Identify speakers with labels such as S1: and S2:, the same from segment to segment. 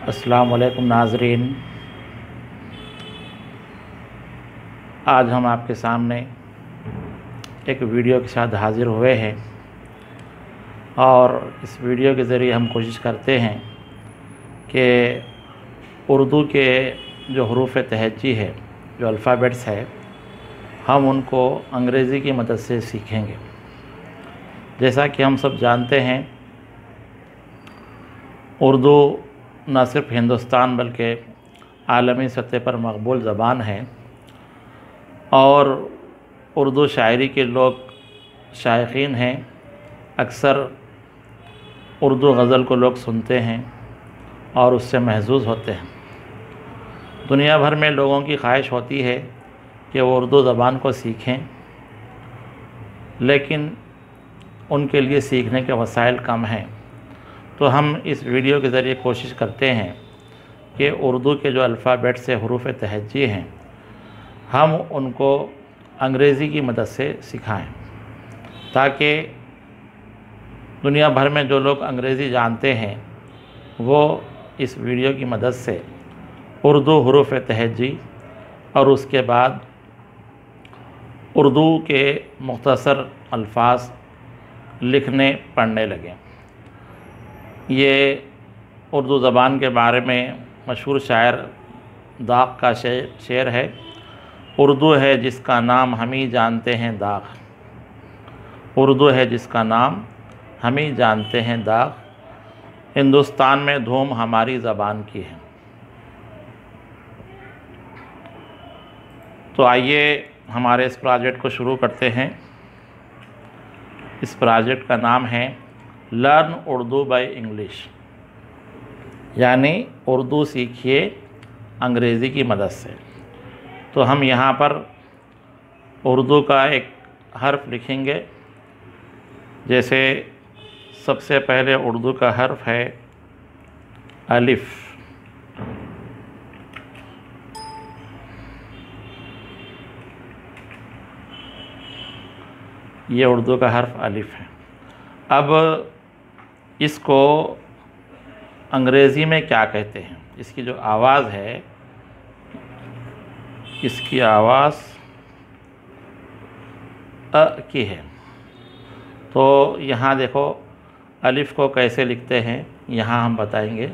S1: अस्सलाम वालेकुम नाज़रीन। आज हम आपके सामने एक वीडियो के साथ हाज़िर हुए हैं और इस वीडियो के ज़रिए हम कोशिश करते हैं कि उर्दू के जो हरूफ़ तहज्जी है, जो अल्फ़ाबेट्स है, हम उनको अंग्रेज़ी की मदद से सीखेंगे। जैसा कि हम सब जानते हैं, उर्दू न सिर्फ हिंदुस्तान बल्कि आलमी सतह पर मकबूल ज़बान है और उर्दू शायरी के लोग शायकीन हैं। अक्सर उर्दू गज़ल को लोग सुनते हैं और उससे महज़ूज़ होते हैं। दुनिया भर में लोगों की ख्वाहिश होती है कि वो उर्दू ज़बान को सीखें, लेकिन उनके लिए सीखने के वसाइल कम हैं। तो हम इस वीडियो के ज़रिए कोशिश करते हैं कि उर्दू के जो अल्फ़ाबेट से हरूफ़ तहज्जी हैं, हम उनको अंग्रेज़ी की मदद से सिखाएं, ताकि दुनिया भर में जो लोग अंग्रेज़ी जानते हैं वो इस वीडियो की मदद से उर्दू हरूफ़ तहज्जी और उसके बाद उर्दू के मुख्तसर अल्फाज लिखने पढ़ने लगें। ये उर्दू ज़बान के बारे में मशहूर शायर दाग़ का शेर है, उर्दू है जिसका नाम हम ही जानते हैं दाग़। उर्दू है जिसका नाम हम ही जानते हैं दाग़, हिंदुस्तान में धूम हमारी ज़बान की है। तो आइए हमारे इस प्रोजेक्ट को शुरू करते हैं। इस प्रोजेक्ट का नाम है लर्न उर्दू बाय इंग्लिश, यानी उर्दू सीखिए अंग्रेज़ी की मदद से। तो हम यहाँ पर उर्दू का एक हर्फ लिखेंगे। जैसे सबसे पहले उर्दू का हर्फ है अलिफ़। ये उर्दू का हर्फ अलिफ़ है। अब इसको अंग्रेज़ी में क्या कहते हैं? इसकी जो आवाज़ है, इसकी आवाज़ अ की है। तो यहाँ देखो अलिफ़ को कैसे लिखते हैं, यहाँ हम बताएंगे।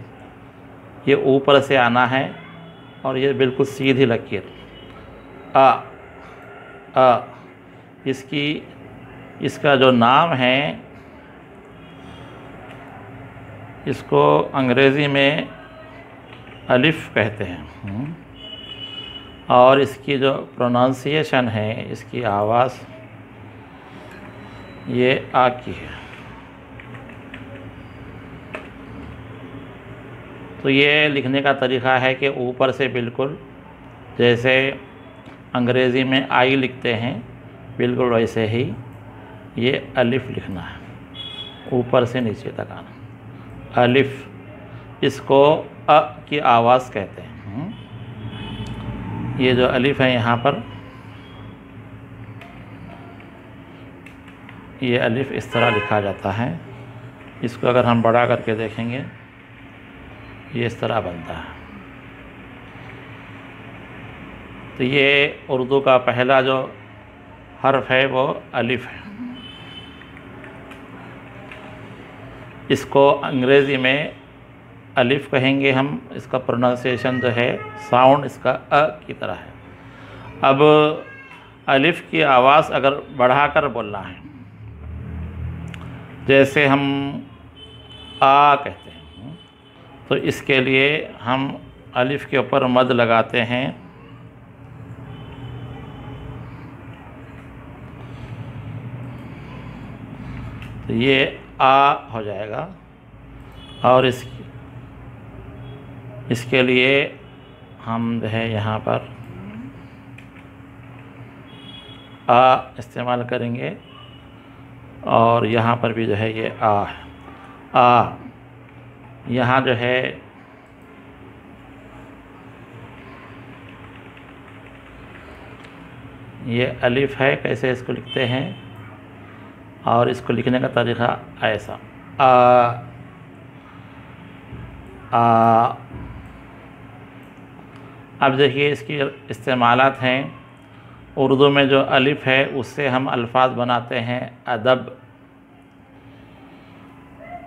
S1: ये ऊपर से आना है और ये बिल्कुल सीधी लकीर अ। इसका जो नाम है, इसको अंग्रेज़ी में अलिफ़ कहते हैं और इसकी जो प्रोनाउंसिएशन है, इसकी आवाज़ ये आ की है। तो ये लिखने का तरीक़ा है कि ऊपर से बिल्कुल जैसे अंग्रेज़ी में आई लिखते हैं, बिल्कुल वैसे ही ये अलिफ़ लिखना है, ऊपर से नीचे तक आना। अलिफ़, इसको अ की आवाज़ कहते हैं। ये जो अलिफ़ है यहाँ पर, ये अलिफ़ इस तरह लिखा जाता है। इसको अगर हम बड़ा करके देखेंगे, ये इस तरह बनता है। तो ये उर्दू का पहला जो हर्फ है वो अलिफ़ है। इसको अंग्रेज़ी में अलिफ़ कहेंगे हम। इसका प्रोनाउंसिएशन जो है, साउंड इसका अ की तरह है। अब अलिफ़ की आवाज़ अगर बढ़ाकर बोलना है, जैसे हम आ कहते हैं, तो इसके लिए हम अलिफ़ के ऊपर मद लगाते हैं। तो ये आ हो जाएगा और इसके लिए हम जो है यहाँ पर आ इस्तेमाल करेंगे और यहाँ पर भी जो है ये आ है। आ यहाँ जो है ये अलिफ़ है, कैसे इसको लिखते हैं, और इसको लिखने का तरीक़ा ऐसा आ अब देखिए इसकी इस्तेमालात हैं। उर्दू में जो अलिफ़ है उससे हम अल्फाज बनाते हैं अदब,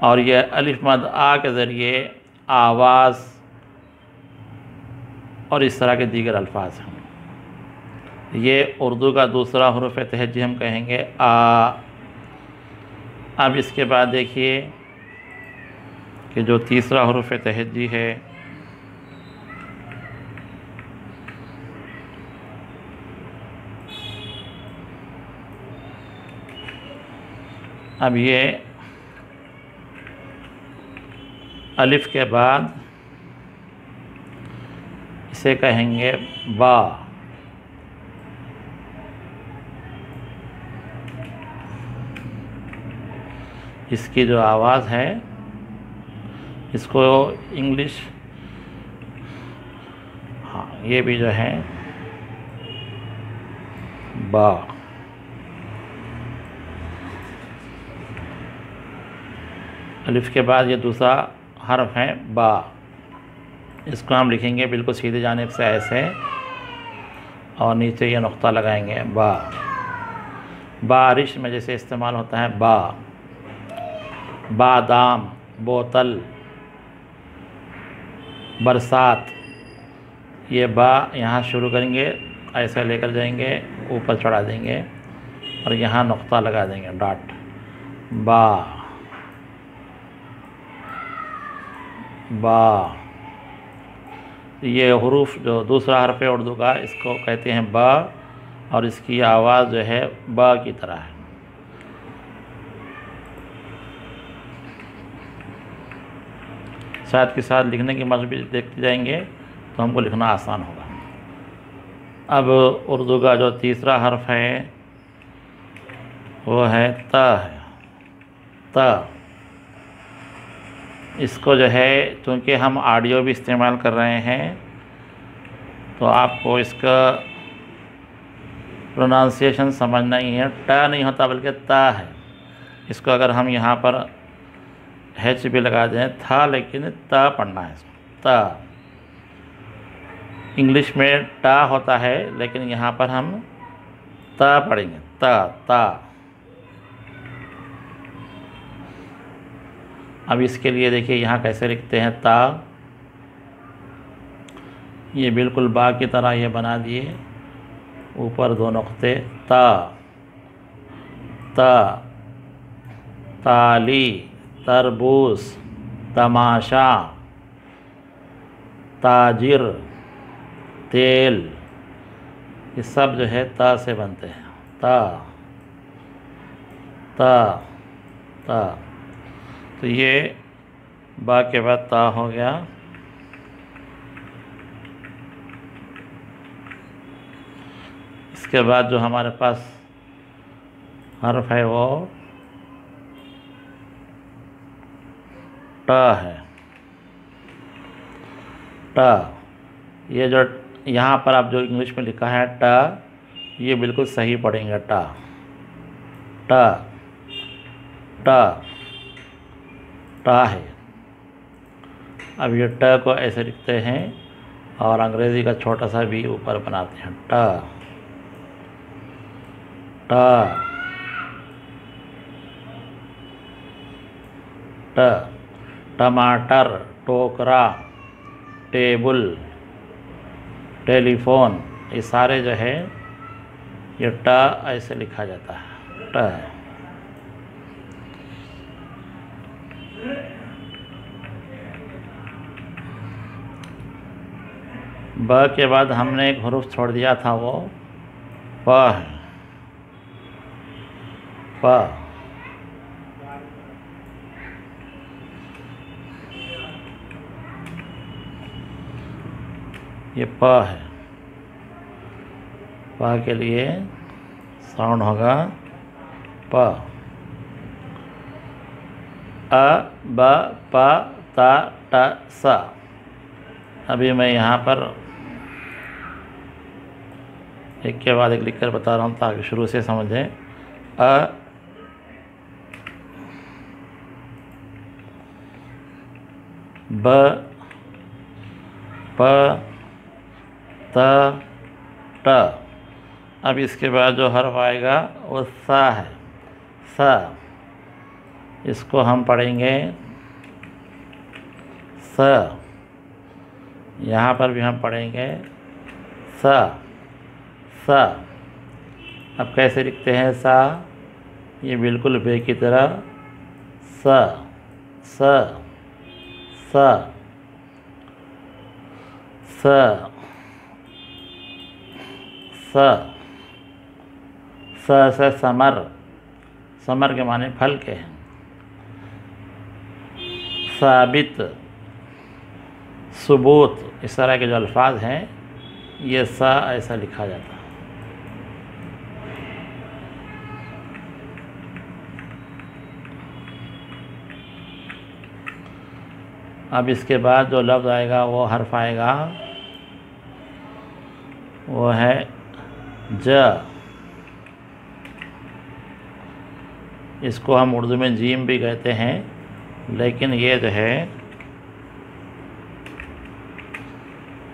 S1: और ये अलिफ मद आ के ज़रिए आवाज़ और इस तरह के दीगर अल्फाज हैं। ये उर्दू का दूसरा हुरूफ तहज्जी हम कहेंगे आ। अब इसके बाद देखिए कि जो तीसरा हुरूफ तहज्जी है अब ये अलिफ के बाद इसे कहेंगे बा। इसकी जो आवाज़ है इसको इंग्लिश, हाँ ये भी जो है बा। अलिफ के बाद ये दूसरा हर्फ है बा। इसको हम लिखेंगे बिल्कुल सीधे जानिब से ऐसे, और नीचे ये नुक्ता लगाएंगे बा। बारिश में जैसे इस्तेमाल होता है बा। बादाम, बोतल, बरसात, ये बा यहाँ शुरू करेंगे, ऐसे लेकर जाएंगे, ऊपर चढ़ा देंगे और यहाँ नुक्ता लगा देंगे डॉट। बा बा। ये हुरूफ जो दूसरा हर्फ है उर्दू का, इसको कहते हैं बा, और इसकी आवाज़ जो है बा की तरह है। साथ के साथ लिखने की मशक भी देखते जाएंगे तो हमको लिखना आसान होगा। अब उर्दू का जो तीसरा हर्फ है वो है त है। त। इसको जो है चूँकि हम ऑडियो भी इस्तेमाल कर रहे हैं तो आपको इसका प्रोनाउंसिएशन समझना ही है। ट नहीं होता बल्कि त है। इसको अगर हम यहाँ पर एच भी लगा दें था, लेकिन त पढ़ना है इसको। त। इंग्लिश में टा होता है लेकिन यहाँ पर हम त पढ़ेंगे। त। अब इसके लिए देखिए यहाँ कैसे लिखते हैं ता। ये बिल्कुल बा की तरह ये बना दिए, ऊपर दो नुक्ते। ता। ता। ताली, तरबूज, तमाशा, ताजिर, तेल, ये सब जो है ता से बनते हैं। ता। ता। ता। तो ये बा के बाद ता हो गया। इसके बाद जो हमारे पास हर्फ है वो ट है। ट। ये जो यहाँ पर आप जो इंग्लिश में लिखा है ट, ये बिल्कुल सही पढ़ेंगे। ट। ट। ट। ट है। अब ये ट को ऐसे लिखते हैं और अंग्रेज़ी का छोटा सा भी ऊपर बनाते हैं। ट। ट। ट। टमाटर, टोकरा, टेबल, टेलीफोन, ये सारे जो है ये ट ऐसे लिखा जाता है। ट। ब के बाद हमने एक हुरूफ छोड़ दिया था, वो प है। प। ये प है। प के लिए साउंड होगा प। अ, ब, प, त, ट, स। अभी मैं यहाँ पर एक के बाद एक लिखकर बता रहा हूँ ताकि शुरू से समझें। अ, ब, प, त, ट। अब इसके बाद जो हर्फ आएगा वो सा है, सा। इसको हम पढ़ेंगे स। यहाँ पर भी हम पढ़ेंगे स, स। अब कैसे लिखते हैं सा? ये बिल्कुल बे की तरह स, स, स, स, स। स से समर, समर के माने फल के हैं। साबित, सुबूत, इस तरह के जो अल्फाज हैं ये सा ऐसा लिखा जाता है। अब इसके बाद जो लफ्ज़ आएगा वो हर्फ आएगा वो है ज। इसको हम उर्दू में जीम भी कहते हैं, लेकिन ये जो है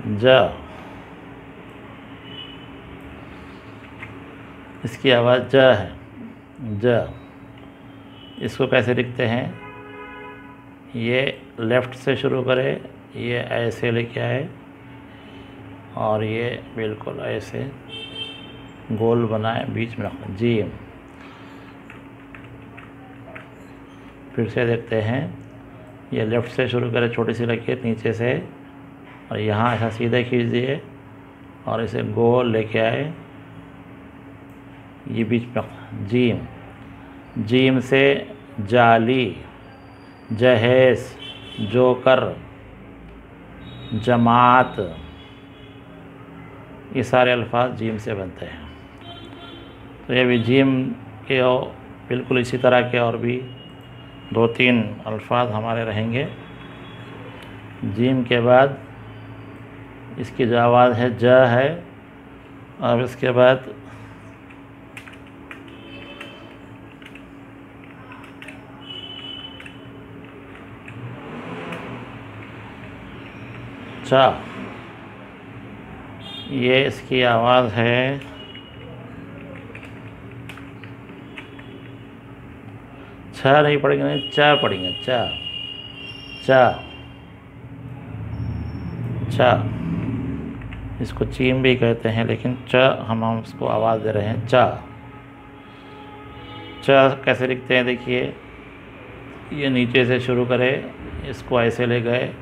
S1: ज, इसकी आवाज़ ज है, ज। इसको कैसे लिखते हैं? ये लेफ़्ट से शुरू करे, ये ऐसे लेके आए और ये बिल्कुल ऐसे गोल बनाए, बीच में रखना, जीम। फिर से देखते हैं, ये लेफ़्ट से शुरू करें, छोटी सी लकीर नीचे से, और यहाँ ऐसा सीधे खींच दिए और इसे गोल लेके आए, ये बीच में जीम। जीम से जाली, जहेज़, जोकर, जमात, ये सारे अल्फाज जीम से बनते हैं। तो ये भी जीम के बिल्कुल इसी तरह के और भी 2-3 अल्फाज हमारे रहेंगे। जीम के बाद इसकी जो आवाज़ है ज है। अब इसके बाद चा, ये इसकी आवाज़ है छ नहीं पढ़ेंगे, नहीं चा पढ़ेंगे, चा, चा, चा। इसको चीम भी कहते हैं, लेकिन च हम उसको आवाज़ दे रहे हैं, चा। च कैसे लिखते हैं? देखिए, ये नीचे से शुरू करे, इसको ऐसे ले गए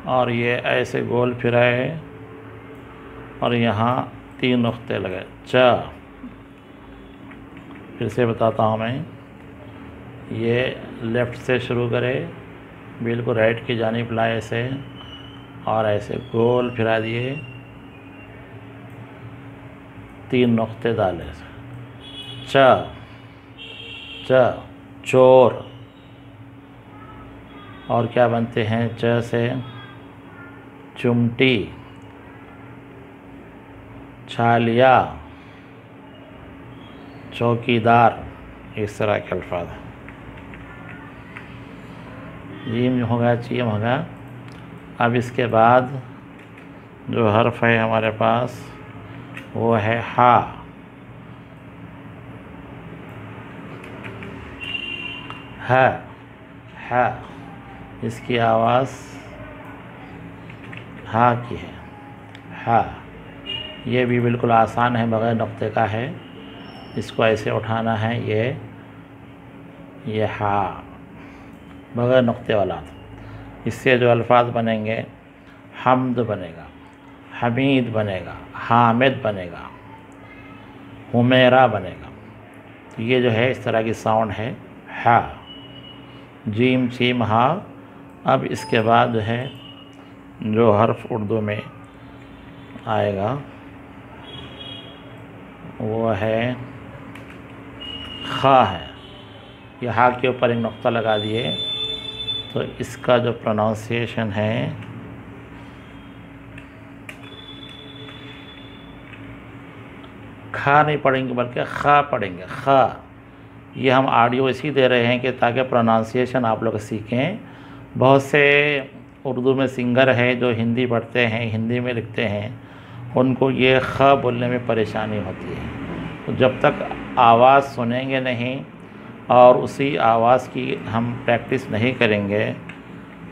S1: और ये ऐसे गोल फिराए और यहाँ 3 नुक्ते लगे, चा। फिर से बताता हूँ मैं, ये लेफ़्ट से शुरू करे, बिल्कुल राइट की जानिब लाए ऐसे और ऐसे गोल फिरा दिए, 3 नुक्ते डाले, चा, चा, चोर। और क्या बनते हैं च से? चुमटी, छालिया, चौकीदार, इस तरह के अल्फाज हैं। जीम होगा, चीम होगा। अब इसके बाद जो हर्फ है हमारे पास वो है हा। है, है, इसकी आवाज़ हा की है, हा। ये भी बिल्कुल आसान है, बगैर नुक्ते का है। इसको ऐसे उठाना है, ये हा, बगैर नुक्ते वाला। इससे जो अल्फाज बनेंगे, हम्द बनेगा, हमीद बनेगा, हामिद बनेगा, हुमेरा बनेगा। तो ये जो है इस तरह की साउंड है, हा, जीम, चीम, हा। अब इसके बाद जो है जो हर्फ उर्दू में आएगा वो है खा है। ये हा के ऊपर एक नुक्ता लगा दिए, तो इसका जो प्रोनाउंसिएशन है खा नहीं पढ़ेंगे बल्कि खा पढ़ेंगे, खा। ये हम ऑडियो इसी दे रहे हैं कि ताकि प्रोनाउंसिएशन आप लोग सीखें। बहुत से उर्दू में सिंगर हैं जो हिंदी पढ़ते हैं, हिंदी में लिखते हैं, उनको ये ख बोलने में परेशानी होती है। तो जब तक आवाज़ सुनेंगे नहीं और उसी आवाज़ की हम प्रैक्टिस नहीं करेंगे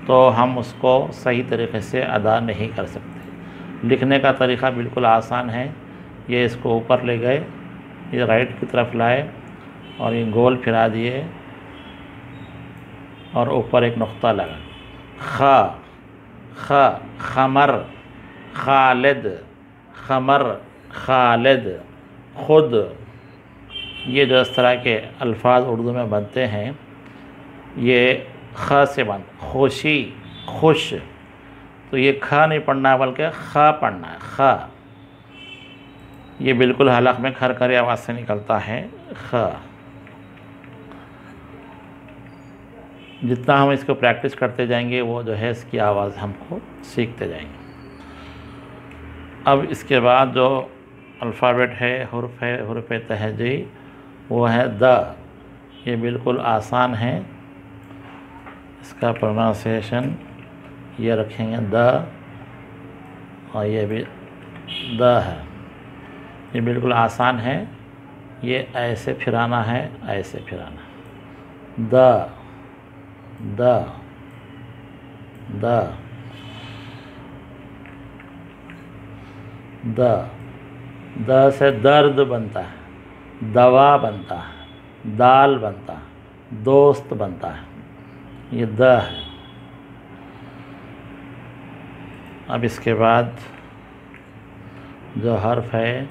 S1: तो हम उसको सही तरीके से अदा नहीं कर सकते। लिखने का तरीक़ा बिल्कुल आसान है। ये इसको ऊपर ले गए, ये राइट की तरफ लाए और ये गोल फिरा दिए और ऊपर एक नुक्ता लगा। ख खमर खालिद, खमर खालिद, खुद। ये जो इस तरह के अल्फाज उर्दू में बनते हैं ये ख से बन। खुशी, खुश, तो ये ख नहीं पढ़ना है बल्कि ख पढ़ना है। ख ये बिल्कुल हलक में खरखरी आवाज़ से निकलता है। ख जितना हम इसको प्रैक्टिस करते जाएंगे वो जो है इसकी आवाज़ हमको सीखते जाएंगे। अब इसके बाद जो अल्फ़ाबेट है, हुरूफ तहजी, वो है द। ये बिल्कुल आसान है। इसका प्रोनाउंसिएशन ये रखेंगे द, और ये भी द है। ये बिल्कुल आसान है। ये ऐसे फिराना है, ऐसे फिराना। द द द द द से दर्द बनता है, दवा बनता है, दाल बनता है, दोस्त बनता है। ये द है। अब इसके बाद जो हर्फ है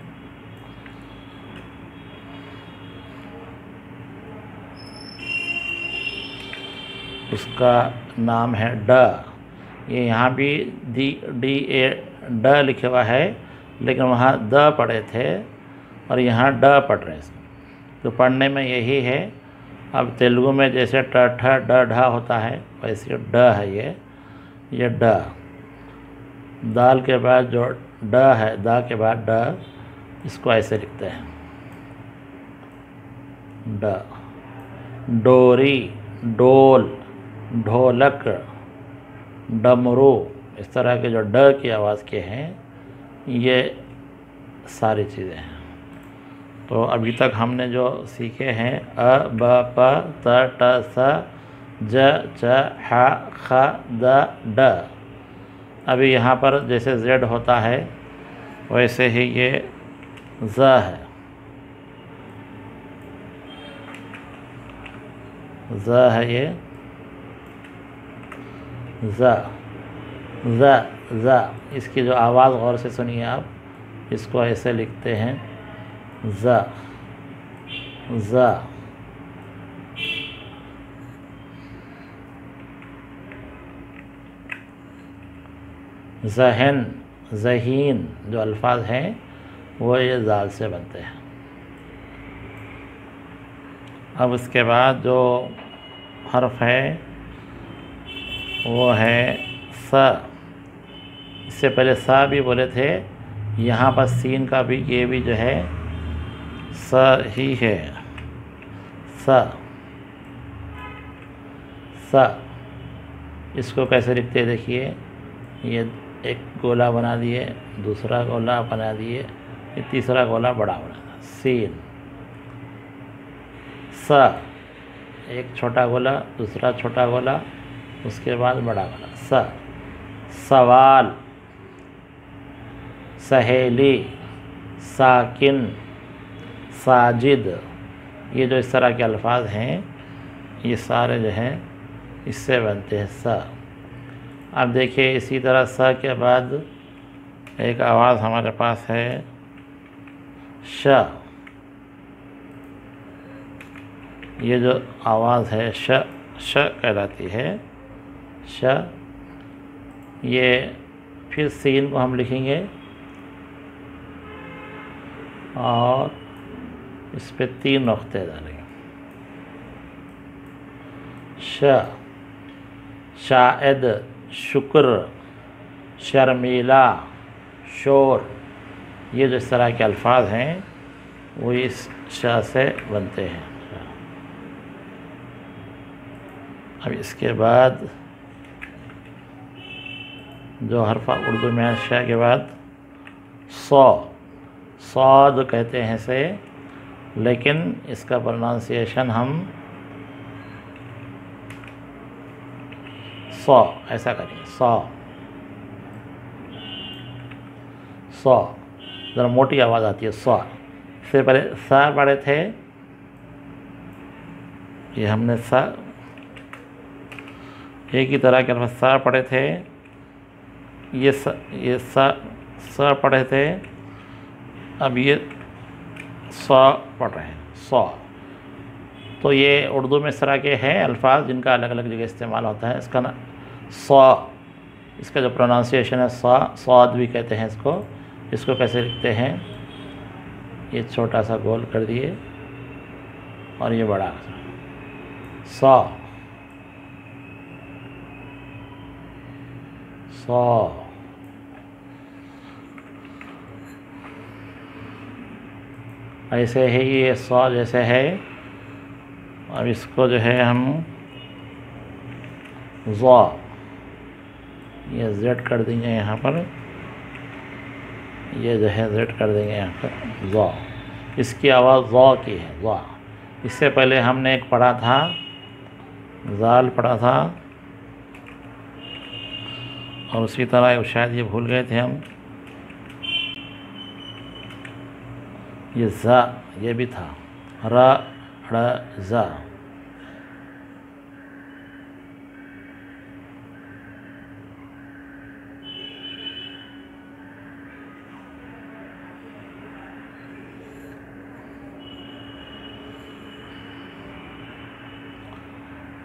S1: उसका नाम है ड। ये यहाँ भी डी ए ड लिखा हुआ है, लेकिन वहाँ द पढ़े थे और यहाँ ड पढ़ रहे हैं। तो पढ़ने में यही है। अब तेलुगु में जैसे ट ठ ड ढ होता है वैसे ड है ये ड। दाल के बाद जो ड है, दा के बाद ड, इसको ऐसे लिखते हैं ड। डोरी, डोल, ढोलक, डमरू, इस तरह के जो ड की आवाज़ के हैं ये सारी चीज़ें हैं। तो अभी तक हमने जो सीखे हैं अ ब प त ट स ज च ह ख द ड। अभी यहाँ पर जैसे जेड होता है वैसे ही ये ज़ है। ज़ है ये ज़ ज़ ज़। इसकी जो आवाज़ गौर से सुनिए आप, इसको ऐसे लिखते हैं ज़ ज़। ज़हन, ज़हीन जो अल्फाज हैं वो ये ज़ाल से बनते हैं। अब उसके बाद जो हर्फ है वो है स। इससे पहले सा भी बोले थे, यहाँ पर सीन का भी ये भी जो है स ही है। स स। इसको कैसे लिखते हैं देखिए, ये एक गोला बना दिए, दूसरा गोला बना दिए, ये तीसरा गोला बड़ा बना। सीन स, एक छोटा गोला, दूसरा छोटा गोला, उसके बाद बड़ा गोला। स। सवाल, सहेली, साकिन, साजिद, ये जो इस तरह के अल्फाज हैं ये सारे जो हैं इससे बनते हैं स। अब देखिए इसी तरह स के बाद एक आवाज़ हमारे पास है श। ये जो आवाज़ है श कहलाती है श। ये फिर सीन को हम लिखेंगे और इस पे 3 नुक्ते डालेंगे। श, शायद, शुक्र, शर्मीला, शोर, ये जो इस तरह के अल्फाज हैं वो इस श से बनते हैं। अब इसके बाद जो हरफा उर्दू में श के बाद सौ, सौद कहते हैं इसे, लेकिन इसका प्रोनाउंसिएशन हम सौ ऐसा करेंगे। सौ, सौ ज़रा मोटी आवाज़ आती है सौ। इससे पहले सा पढ़े थे, ये हमने सा एक ही तरह के अल्फाज सा पढ़े थे, ये सा पढ़े थे, अब ये सौ पढ़ रहे हैं, सौ। तो ये उर्दू में इस तरह के हैं अल्फाज जिनका अलग अलग जगह इस्तेमाल होता है। इसका ना सौ, इसका जो प्रोनाउंसिएशन है सौ, सौद भी कहते हैं इसको। इसको कैसे लिखते हैं, ये छोटा सा गोल कर दिए और ये बड़ा सौ, सौ। ऐसे है ये सौ जैसे है। अब इसको जो है हम ज़ा, ये जेड कर देंगे यहाँ पर, ये जो है जेड कर देंगे यहाँ पर ज़ा। इसकी आवाज़ ज़ा की है, ज़ा। इससे पहले हमने एक पढ़ा था, ज़ाल पढ़ा था, और उसी तरह शायद ये भूल गए थे हम, ये ज़ा ये भी था, रा ड़ ज़ा।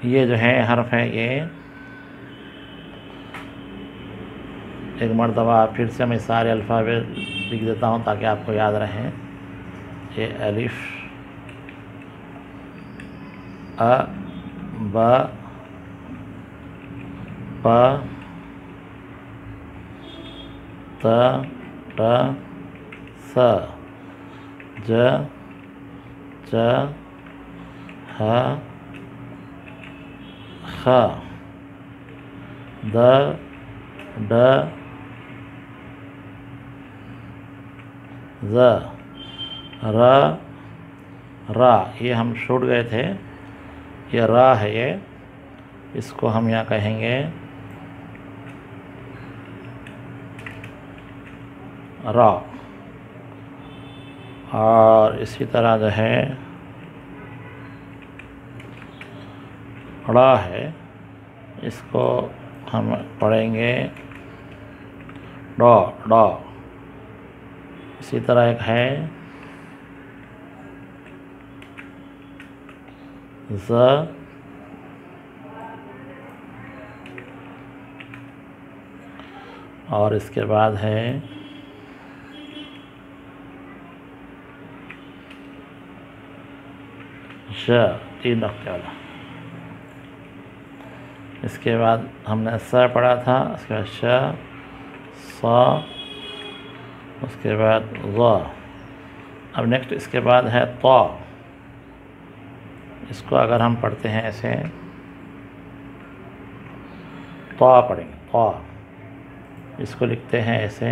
S1: ये जो है हर्फ है, ये एक मरतबा फिर से मैं सारे अल्फ़ाबेट लिख देता हूँ ताकि आपको याद रहे। ये अलिफ, अ, ब, प, त, ट, स, ज, च, ह, ख, द, ड, ज़, र, रा। ये हम छूट गए थे, ये रा है ये, इसको हम यहाँ कहेंगे रा। और इसी तरह जो है ड़ा है, इसको हम पढ़ेंगे डॉ, डॉ। इसी तरह एक है ज़, और इसके बाद है श, 3 नक्ते वाला। इसके बाद हमने स पढ़ा था, उसके बाद श, सा, उसके बाद ज़ा। अब नेक्स्ट इसके बाद है तौ। इसको अगर हम पढ़ते हैं ऐसे, तौ पढ़ेंगे, तौ। इसको लिखते हैं ऐसे,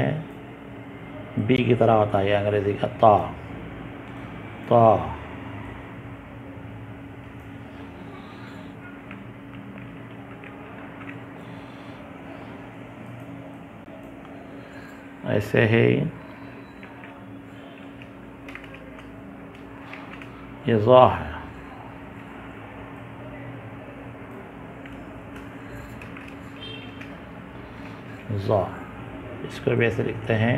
S1: बी की तरह होता है अंग्रेज़ी का तौ, तौ। ऐसे ही ये ज़ा है, ज़ा। इसको भी ऐसे लिखते हैं,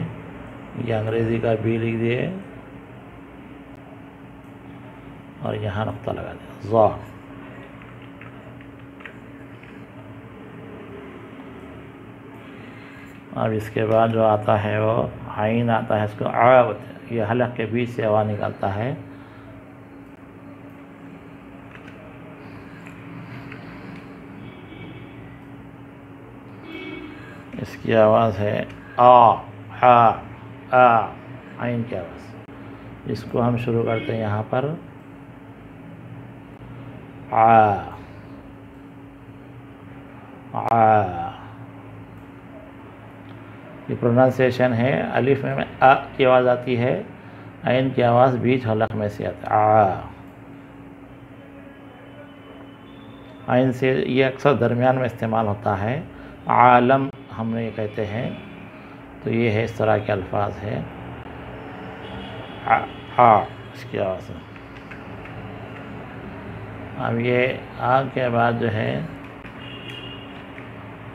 S1: ये अंग्रेज़ी का बी लिख दिए और यहाँ नुक्ता लगा दिया, ज़ा। अब इसके बाद जो आता है वो आइन आता है, इसको आ बोलते हैं। ये हलक के बीच से आवाज़ निकलता है। इसकी आवाज़ है आ, आइन की आवाज़। इसको हम शुरू करते हैं यहाँ पर आ, ये प्रोनाउंसिएशन है। अलिफ में आ की आवाज़ आती है, आइन की आवाज़ बीच हलक में से आती है, आ। आइन से ये अक्सर दरमियान में इस्तेमाल होता है। आलम हमने ये कहते हैं, तो ये है इस तरह के अल्फाज है। आ इसकी आवाज़। अब ये आ के बाद जो है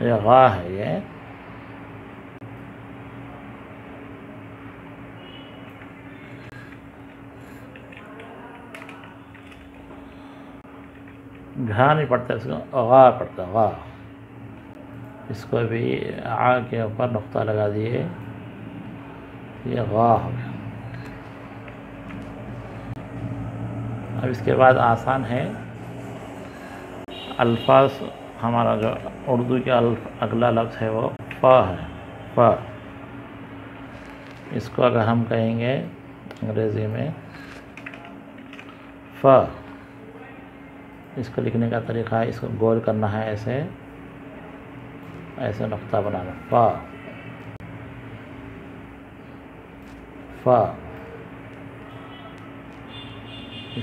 S1: ये गा है, ये घा नहीं पड़ता, इसको गा पड़ता, गा। इसको भी आ के ऊपर नुक्ता लगा दिए, ये गा हो गया। अब इसके बाद आसान है अल्फाज। हमारा जो उर्दू का अगला लफ्ज़ है वो फ़ है, फ़। इसको अगर हम कहेंगे अंग्रेज़ी में फ़, इसको लिखने का तरीक़ा है, इसको गोल करना है, ऐसे ऐसे नुक्ता बनाना, फ़ फ़,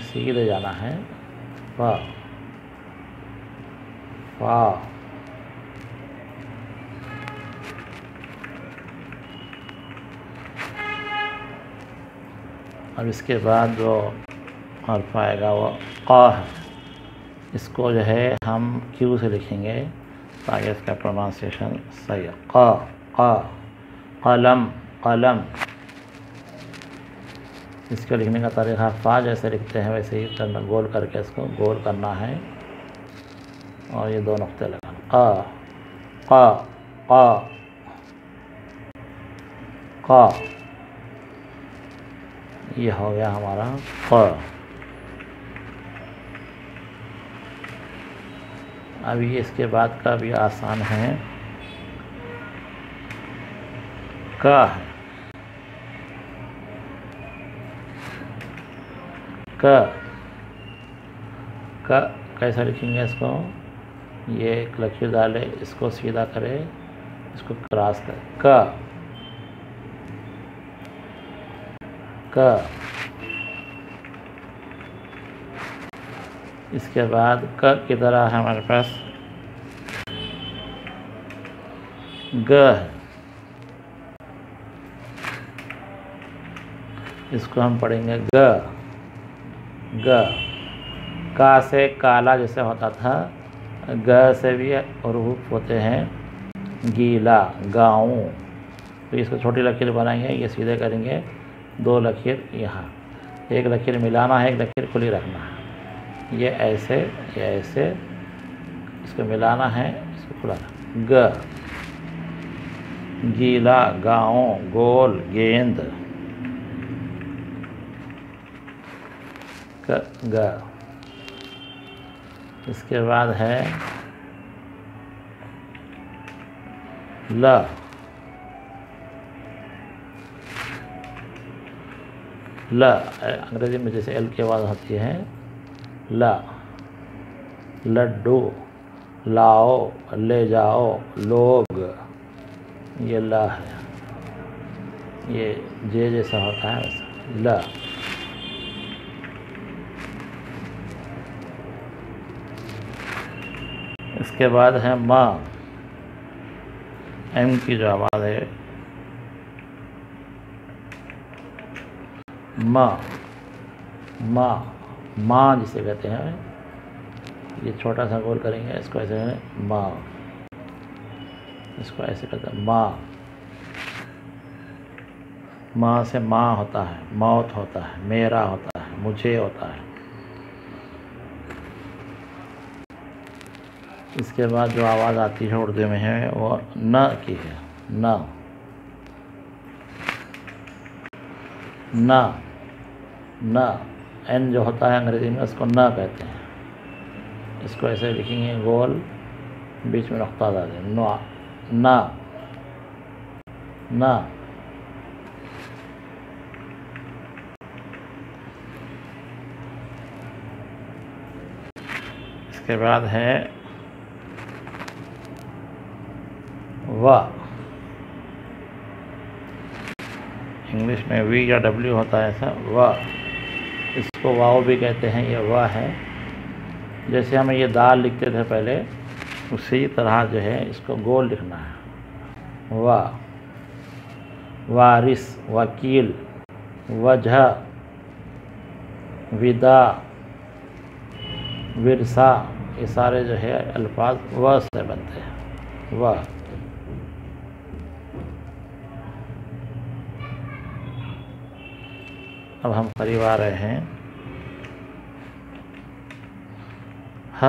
S1: सीधे जाना है, फ़ फ़। अब इसके बाद जो हर्फ आएगा वो क़ है। इसको जो है हम क्यू से लिखेंगे ताकि इसका प्रोनाउंसिएशन सही है। क़ क़, क़लम क़लम। इसको लिखने का तरीक़ा फ़ा जैसे लिखते हैं वैसे ही करना, गोल करके इसको गोल करना है और ये दो नुक्ते लगाना। क़ क़ क़ क़, ये हो गया हमारा क़। अभी इसके बाद का भी आसान है, क है, क क। कैसा लिखेंगे इसको, ये एक लकीर डाले, इसको सीधा करे, इसको क्रॉस करे, क क। इसके बाद क की तरह है हमारे पास ग है। इसको हम पढ़ेंगे ग ग। का से काला जैसे होता था, ग से भी हरूफ होते हैं गीला, गाँव। तो इसको छोटी लकीर बनाएंगे, ये सीधे करेंगे, दो लकीर यहाँ, एक लकीर मिलाना है, एक लकीर खुली रखना है, ये ऐसे, ये ऐसे, इसको मिलाना है, इसको खुला ग। गीला, गाँव, गोल, गेंद, ग। इसके बाद है ल। ल अंग्रेजी में जैसे एल की आवाज़ होती है, ल। लड्डू, लाओ, ले जाओ, लोग, ये ल है, ये जे जैसा होता है वैसा ल। इसके बाद है माँ। एम की जो आवाज़ है, माँ माँ माँ जिसे कहते हैं, ये छोटा सा गोल करेंगे, इसको ऐसे माँ, इसको ऐसे कहते हैं माँ। माँ से माँ होता है, मौत होता है, मेरा होता है, मुझे होता है। इसके बाद जो आवाज़ आती है उर्दू में है वो न की है, न न न। एन जो होता है अंग्रेज़ी में उसको न कहते हैं। इसको ऐसे लिखेंगे गोल, बीच में नुक्ता डाल दें, न न न। इसके बाद है व। इंग्लिश में वी या डब्ल्यू होता है ऐसा, व, इसको वाव भी कहते हैं, ये व है। जैसे हमें ये दाल लिखते थे पहले, उसी तरह जो है इसको गोल लिखना है। व, वारिस, वकील, वजह, विदा, विरसा, ये सारे जो है अल्फाज व से बनते हैं। व, अब हम करीब आ रहे हैं ह,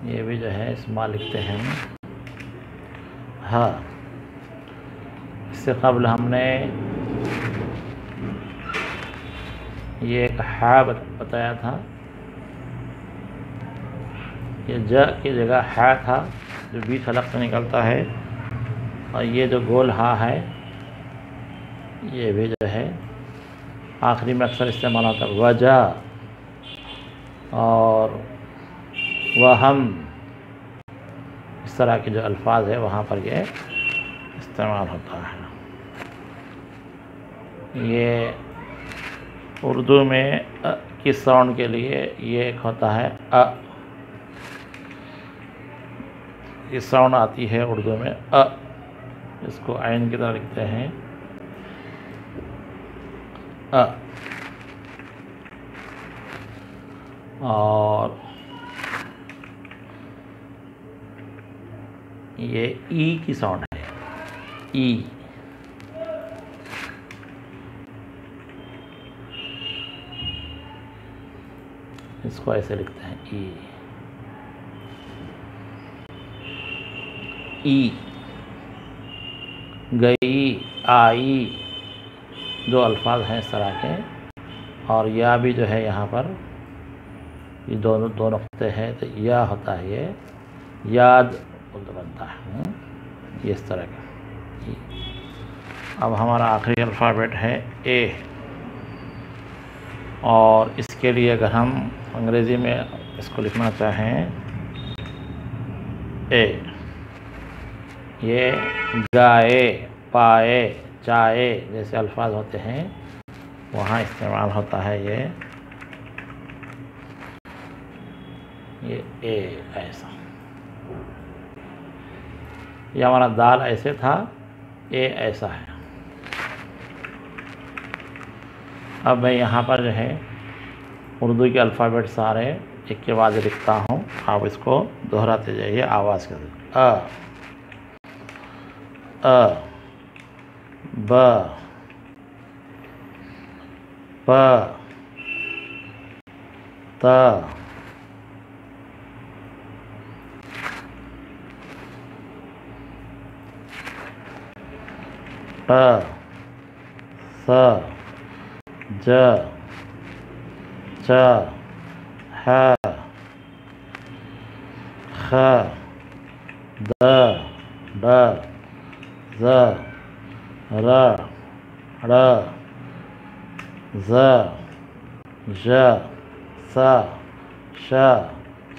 S1: ये भी जो है इस्मा लिखते हैं ह। इससे कबल हमने ये एक हा बताया था, ये ज की जगह हा था जो बीच हलक से निकलता है, और ये जो गोल हा है ये भी जो है आखिरी में अक्सर इस्तेमाल होता है। वजह और वहम, इस तरह के जो अल्फाज है वहाँ पर ये इस्तेमाल होता है। ये उर्दू में किस साउंड के लिए ये एक होता है अ, ये साउंड आती है उर्दू में अ, इसको आइन की तरह लिखते हैं अ। और ये ई की साउंड है, ई। इसको ऐसे लिखते हैं ई, ई। गई, आई, जो अल्फाज हैं इस तरह के। और या भी जो है यहाँ पर ये दो नुक्ते हैं, तो या होता है ये याद बनता है, ये इस तरह का। अब हमारा आखिरी अल्फ़ाबेट है ए, और इसके लिए अगर हम अंग्रेज़ी में इसको लिखना चाहें ए, ये गाए, पाए, चाहे जैसे अल्फाज होते हैं वहाँ इस्तेमाल होता है ये ए ऐसा। ये हमारा दाल ऐसे था, ए ऐसा है। अब मैं यहाँ पर जो है उर्दू के अल्फ़ाबेट सारे एक के बाद लिखता हूँ, आप इसको दोहराते जाइए आवाज़ के साथ। अ, ब, प, त, ट, स, ज, च, ह, ख, द, ड, ज़, र, ड़, ज़, ž, स, श,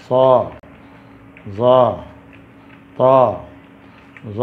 S1: स, ज़, त, ज़,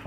S1: फ,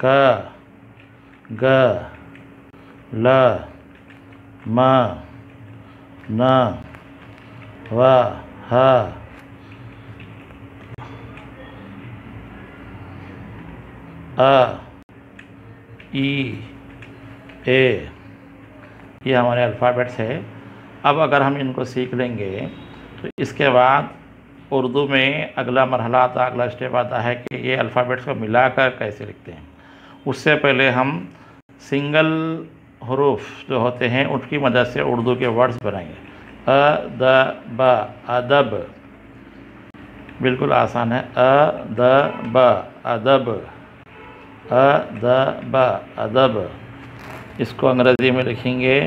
S1: क, ग, ल, म, न, व, ह, अ, ई, ए। ये हमारे अल्फ़ाबेट्स है। अब अगर हम इनको सीख लेंगे तो इसके बाद उर्दू में अगला मरहला आता, अगला स्टेप आता है कि ये अल्फ़ाबेट्स को मिलाकर कैसे लिखते हैं। उससे पहले हम सिंगल हरूफ जो होते हैं उनकी मदद से उर्दू के वर्ड्स बनाएंगे। अ, द, ब, अदब, बिल्कुल आसान है। अ, द, ब, अदब, अ, द, ब, अदब। इसको अंग्रेज़ी में लिखेंगे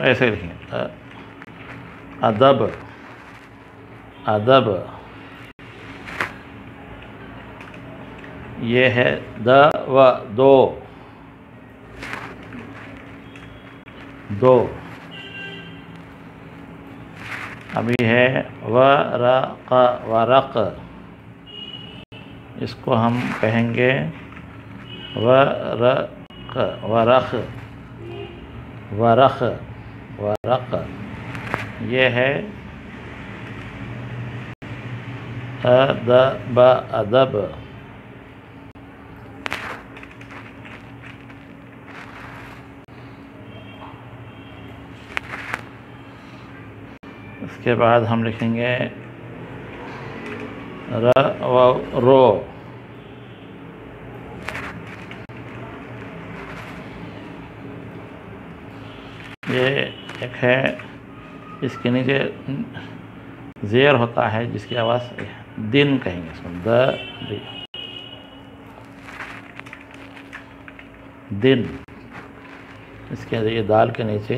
S1: ऐसे लिखेंगे अदब, अदब। ये है द व, दो, दो। अभी है व, र, क, वरक, इसको हम कहेंगे वरक़, वरक़, वरक़, वरक़। ये है अदब, अदब। इसके बाद हम लिखेंगे रो। ये एक है, इसके नीचे ज़ेर होता है जिसकी आवाज़ दिन कहेंगे इसको, दिन। इसके ये दाल के नीचे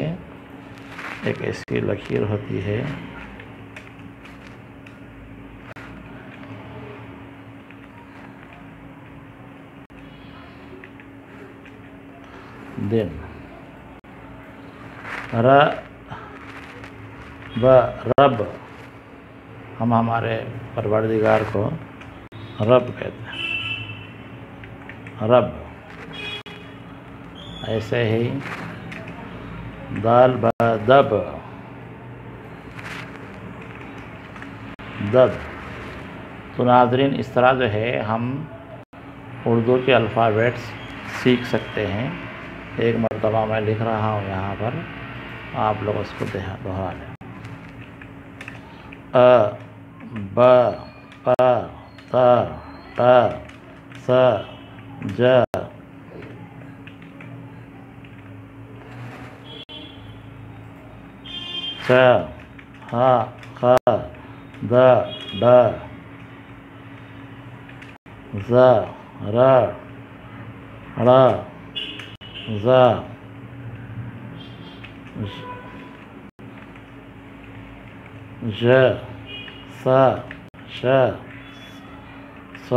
S1: एक ऐसी लकीर होती है, दिन। रब, हम हमारे परवरदिगार को रब कहते हैं, रब। ऐसे ही दाल दब, दब। तो नाज़रीन, इस तरह जो है हम उर्दू के अल्फ़ाबेट्स सीख सकते हैं। एक मरतबा मैं लिख रहा हूँ यहाँ पर, आप लोग उसको दोहरा लें। अ, ब, प, त, ट, स, ज, च, ह, ख, द, ड, ज़, र, ड़, ज़, ž, स, श, स,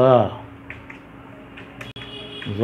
S1: ज़,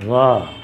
S1: ज़,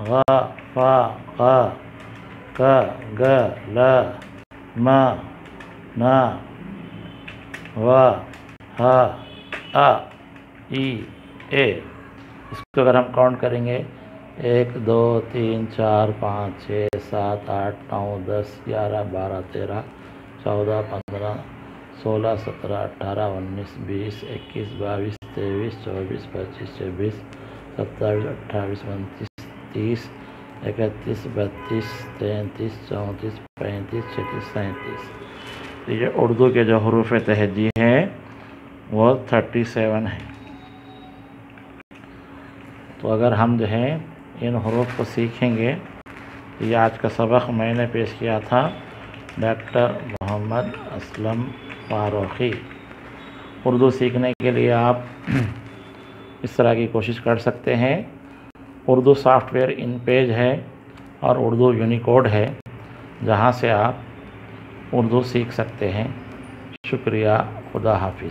S1: ग़, फ़, क़, क, ग, ल, म, न, व, ह, अ, ई, ए। इसको अगर हम काउंट करेंगे 1 2 3 4 5 6 7 8 9 10 11 12 13 14 15 16 17 18 19 20 21 22 23 24 25 26 27 28 29 30 31 32 33 34 35 36 37। ये उर्दू के जो हरूफ तहजी हैं वो 37 हैं। तो अगर हम जो है इन हरूफ को सीखेंगे, ये आज का सबक मैंने पेश किया था डॉक्टर मोहम्मद असलम फ़ारूक़ी। उर्दू सीखने के लिए आप इस तरह की कोशिश कर सकते हैं। उर्दू सॉफ्टवेयर इन पेज है और उर्दू यूनिकोड है, जहाँ से आप उर्दू सीख सकते हैं। शुक्रिया, खुदा हाफिज़।